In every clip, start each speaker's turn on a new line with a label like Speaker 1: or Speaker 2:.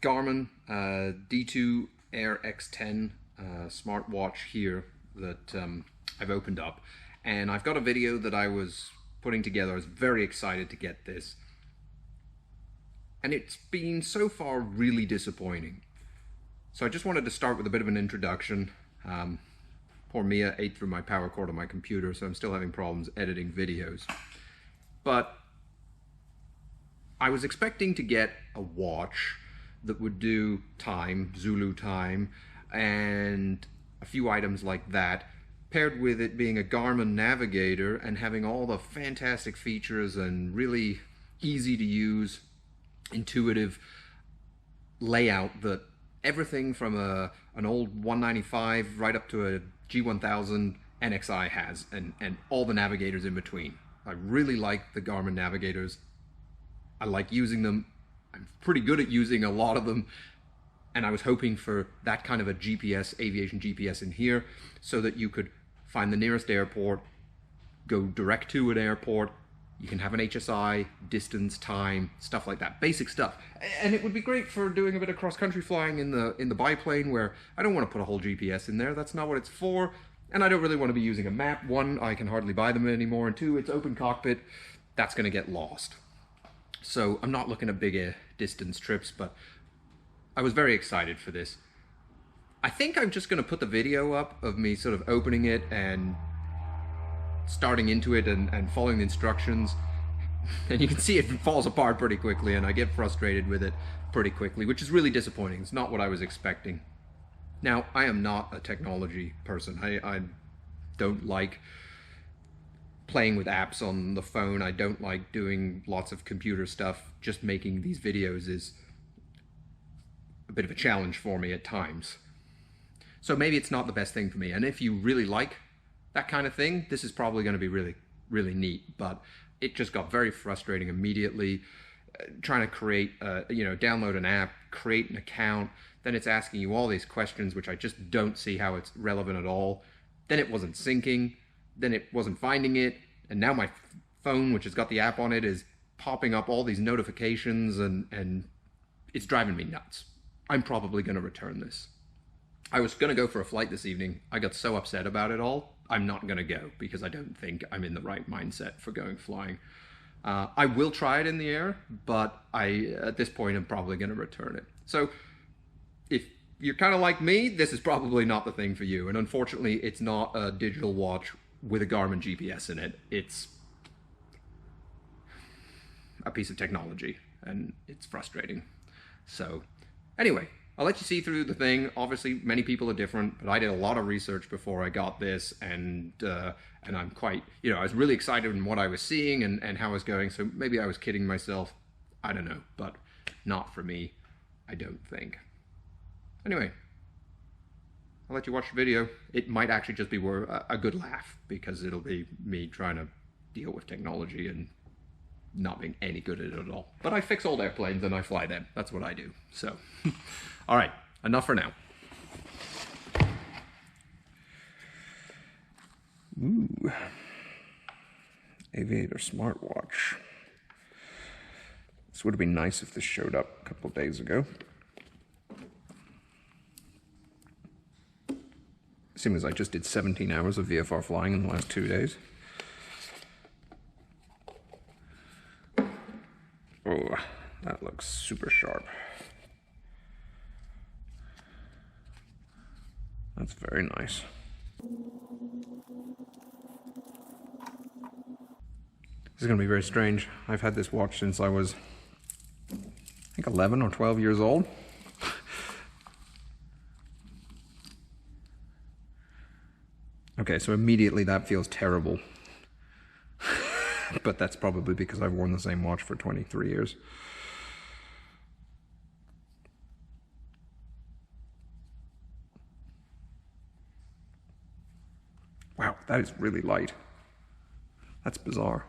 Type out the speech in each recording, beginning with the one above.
Speaker 1: Garmin D2 Air X10 smartwatch here that I've opened up, and I've got a video that I was putting together. I was very excited to get this, and it's been so far really disappointing. So I just wanted to start with a bit of an introduction. Poor Mia ate through my power cord on my computer, so I'm still having problems editing videos. But I was expecting to get a watch that would do time, Zulu time, and a few items like that, paired with it being a Garmin navigator and having all the fantastic features and really easy to use, intuitive layout that everything from an old 195 right up to a G1000 NXI has, and all the navigators in between. I really like the Garmin navigators. I like using them. I'm pretty good at using a lot of them, and I was hoping for that kind of a GPS, aviation GPS in here, so that you could find the nearest airport, go direct to an airport, you can have an HSI, distance, time, stuff like that, basic stuff. And it would be great for doing a bit of cross-country flying in the biplane, where I don't want to put a whole GPS in there. That's not what it's for. And I don't really want to be using a map. One, I can hardly buy them anymore, and two, it's open cockpit. That's going to get lost. So I'm not looking at big distance trips, but I was very excited for this. I think I'm just going to put the video up of me sort of opening it and starting into it and following the instructions. And you can see it falls apart pretty quickly, and I get frustrated with it pretty quickly, which is really disappointing. It's not what I was expecting. Now, I am not a technology person. I don't like playing with apps on the phone. I don't like doing lots of computer stuff. Just making these videos is a bit of a challenge for me at times. So maybe it's not the best thing for me. And if you really like that kind of thing, this is probably going to be really, really neat. But it just got very frustrating immediately. Trying to create, download an app, create an account, then it's asking you all these questions, which I just don't see how it's relevant at all. Then it wasn't syncing. Then it wasn't finding it, and now my phone, which has got the app on it, is popping up all these notifications, and it's driving me nuts. I'm probably going to return this. I was going to go for a flight this evening. I got so upset about it all, I'm not going to go because I don't think I'm in the right mindset for going flying. I will try it in the air, but at this point, I'm probably going to return it. So if you're kind of like me, this is probably not the thing for you. And unfortunately, it's not a digital watch with a Garmin GPS in it. It's a piece of technology, and it's frustrating. So anyway, I'll let you see through the thing. Obviously, many people are different, but I did a lot of research before I got this, and I'm quite, I was really excited in what I was seeing and how I was going, so maybe I was kidding myself. I don't know, but not for me, I don't think. Anyway, I'll let you watch the video. It might actually just be a good laugh, because it'll be me trying to deal with technology and not being any good at it at all. But I fix old airplanes and I fly them. That's what I do. So, all right, enough for now. Ooh, Aviator Smartwatch. This would have been nice if this showed up a couple of days ago. Seeing as I just did 17 hours of VFR flying in the last 2 days. Oh, that looks super sharp. That's very nice. This is going to be very strange. I've had this watch since I was, I think, 11 or 12 years old. Okay, so immediately that feels terrible. But that's probably because I've worn the same watch for 23 years. Wow, that is really light. That's bizarre.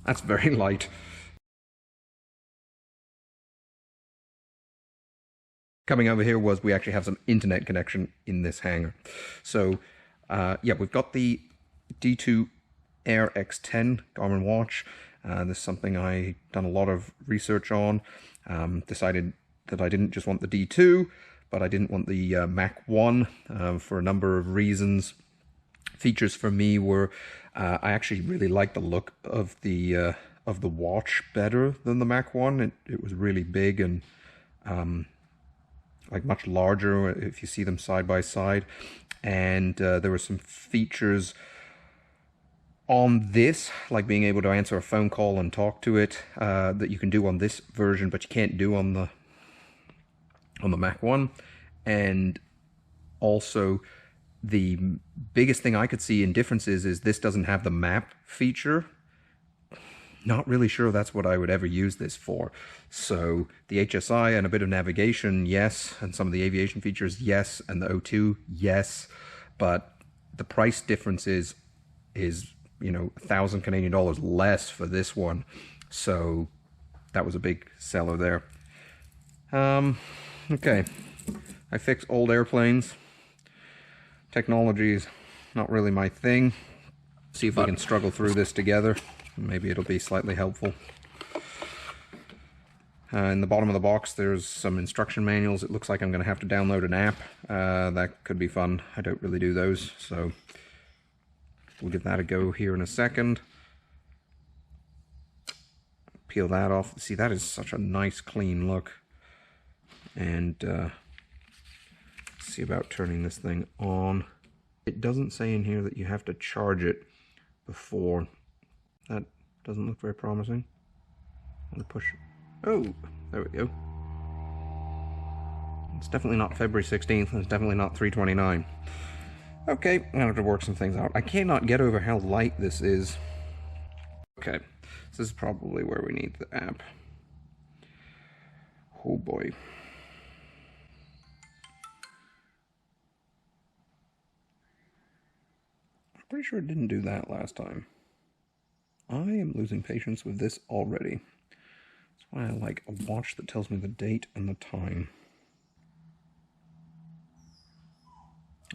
Speaker 1: That's very light. Coming over here was we actually have some internet connection in this hangar. So yeah, we've got the D2 Air X10 Garmin watch. This is something I done a lot of research on. Decided that I didn't just want the D2, but I didn't want the Mach 1 for a number of reasons. Features for me were I actually really like the look of the watch better than the Mach 1. It was really big and like much larger if you see them side by side, and there were some features on this, like being able to answer a phone call and talk to it, that you can do on this version, but you can't do on the Mach 1. And also, the biggest thing I could see in differences is this doesn't have the map feature. Not really sure that's what I would ever use this for. So the HSI and a bit of navigation, yes, and some of the aviation features, yes, and the O2, yes, but the price difference is you know, 1,000 Canadian dollars less for this one. So that was a big seller there. Okay, I fix old airplanes. Technology is not really my thing. See if we can struggle through this together. Maybe it'll be slightly helpful. In the bottom of the box there's some instruction manuals. It looks like I'm going to have to download an app. That could be fun. I don't really do those, so we'll give that a go here in a second. Peel that off. See, that is such a nice clean look. And see about turning this thing on. It doesn't say in here that you have to charge it before. That doesn't look very promising. I'm gonna push. Oh, there we go. It's definitely not February 16th, and it's definitely not 3/29. Okay, I'm gonna have to work some things out. I cannot get over how light this is. Okay, this is probably where we need the app. Oh boy. I'm pretty sure it didn't do that last time. I am losing patience with this already. That's why I like a watch that tells me the date and the time.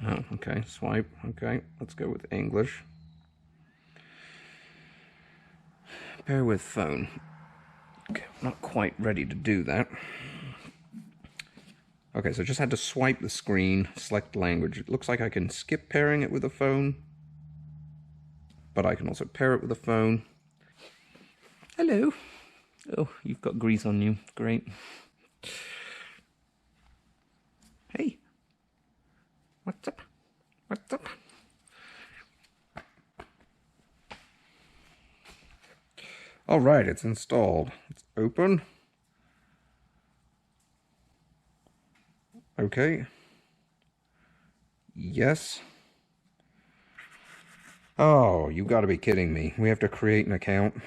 Speaker 1: Oh, okay, swipe. Okay, let's go with English. Pair with phone. Okay, I'm not quite ready to do that. Okay, so just had to swipe the screen, select language. It looks like I can skip pairing it with a phone, but I can also pair it with a phone. Hello. Oh, you've got grease on you. Great. Hey. What's up? What's up? All right, it's installed. Let's open. Okay. Yes. Oh, you gotta be kidding me. We have to create an account.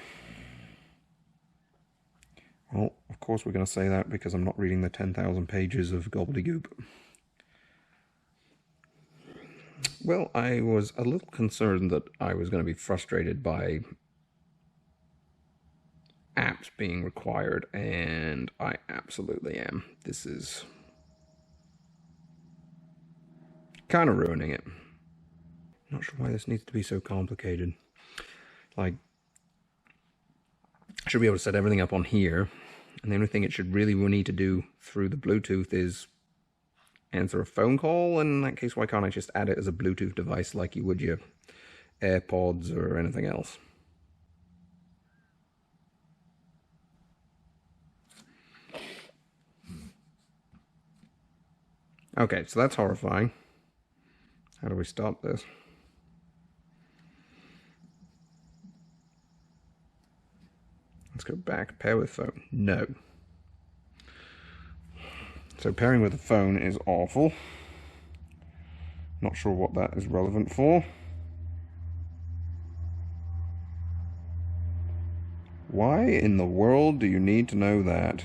Speaker 1: Well, of course we're going to say that because I'm not reading the 10,000 pages of gobbledygook. Well, I was a little concerned that I was going to be frustrated by apps being required, and I absolutely am. This is kind of ruining it. Not sure why this needs to be so complicated. Like, I should be able to set everything up on here, and the only thing it should really need to do through the Bluetooth is answer a phone call. And in that case, why can't I just add it as a Bluetooth device like you would your AirPods or anything else? Okay, so that's horrifying. How do we stop this? Let's go back. Pair with phone. No. So pairing with a phone is awful. Not sure what that is relevant for. Why in the world do you need to know that?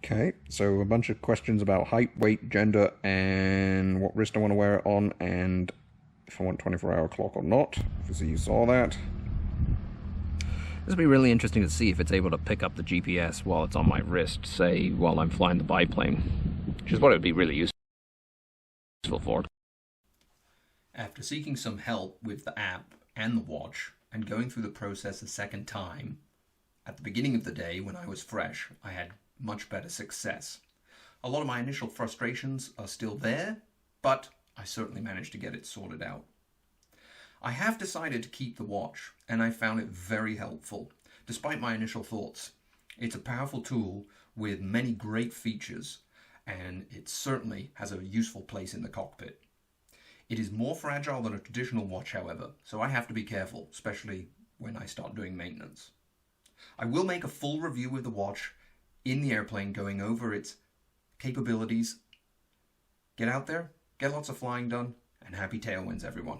Speaker 1: Okay, so a bunch of questions about height, weight, gender, and what wrist I want to wear it on, and if I want 24-hour clock or not. Obviously you saw that.
Speaker 2: This will be really interesting to see if it's able to pick up the GPS while it's on my wrist, say while I'm flying the biplane, which is what it would be really useful for. After seeking some help with the app and the watch, and going through the process a second time, at the beginning of the day when I was fresh, I had much better success. A lot of my initial frustrations are still there, but I certainly managed to get it sorted out. I have decided to keep the watch, and I found it very helpful, despite my initial thoughts. It's a powerful tool with many great features, and it certainly has a useful place in the cockpit. It is more fragile than a traditional watch, however, so I have to be careful, especially when I start doing maintenance. I will make a full review of the watch in the airplane, going over its capabilities. Get out there, get lots of flying done, and happy tailwinds, everyone.